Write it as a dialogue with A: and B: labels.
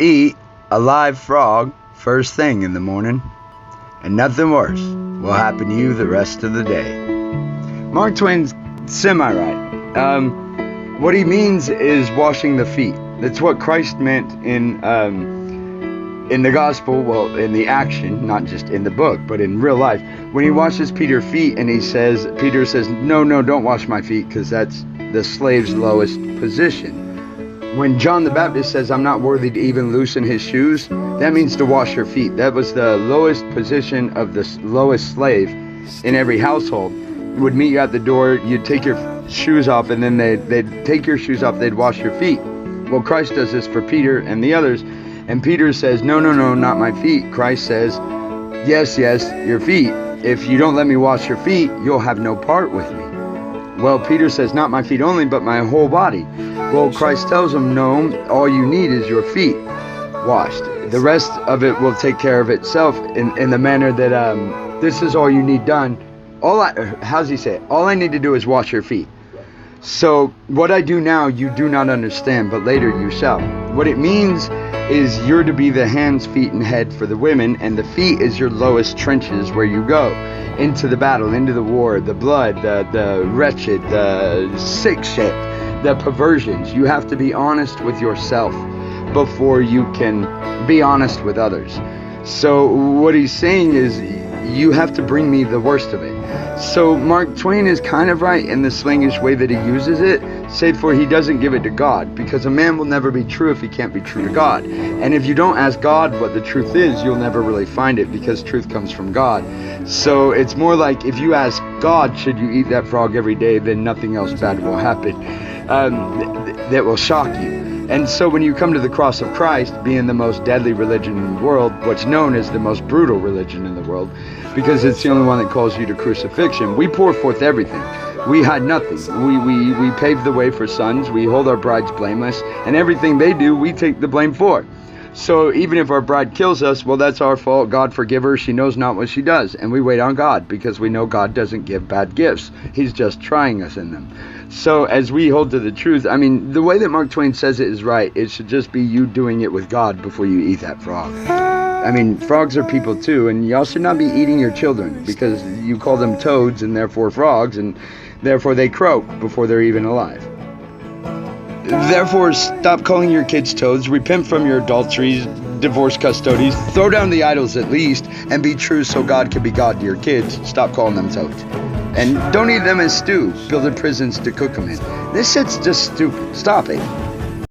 A: Eat a live frog first thing in the morning, and nothing worse will happen to you the rest of the day. Mark Twain's semi-right. What he means is washing the feet. That's what Christ meant in the gospel, well, in the action, not just in the book, but in real life. When he washes Peter's feet and Peter says, no, don't wash my feet, because that's the slave's lowest position. When John the Baptist says, I'm not worthy to even loosen his shoes, that means to wash your feet. That was the lowest position of the lowest slave in every household. Would meet you at the door, you'd take your shoes off, and then they'd take your shoes off, they'd wash your feet. Well, Christ does this for Peter and the others, and Peter says, no, not my feet. Christ says, yes, your feet. If you don't let me wash your feet, you'll have no part with me. Well, Peter says, not my feet only, but my whole body. Well, Christ tells him, no, all you need is your feet washed. The rest of it will take care of itself in the manner that this is all you need done. How does he say it? All I need to do is wash your feet. So what I do now, you do not understand, but later you shall. What it means is you're to be the hands, feet, and head for the women, and the feet is your lowest trenches where you go into the battle, into the war, the blood, the wretched, the sick shit, the perversions. You have to be honest with yourself before you can be honest with others. So what he's saying is you have to bring me the worst of it. So Mark Twain is kind of right in the slangish way that he uses it, save for he doesn't give it to God, because a man will never be true if he can't be true to God. And if you don't ask God what the truth is, you'll never really find it, because truth comes from God. So it's more like if you ask God, should you eat that frog every day, then nothing else bad will happen. That will shock you. And so when you come to the cross of Christ, being the most deadly religion in the world, what's known as the most brutal religion in the world, because it's the only one that calls you to crucifixion, we pour forth everything. We hide nothing. We pave the way for sons. We hold our brides blameless. And everything they do, we take the blame for. So even if our bride kills us, well, that's our fault. God forgive her. She knows not what she does. And we wait on God, because we know God doesn't give bad gifts. He's just trying us in them. So as we hold to the truth, I mean, the way that Mark Twain says it is right. It should just be you doing it with God before you eat that frog. I mean, frogs are people too, and y'all should not be eating your children, because you call them toads and therefore frogs, and therefore they croak before they're even alive. Therefore, stop calling your kids toads, repent from your adulteries, divorce custodies, throw down the idols at least, and be true so God can be God to your kids. Stop calling them toads. And don't eat them as stew, building prisons to cook them in. This shit's just stupid. Stop it.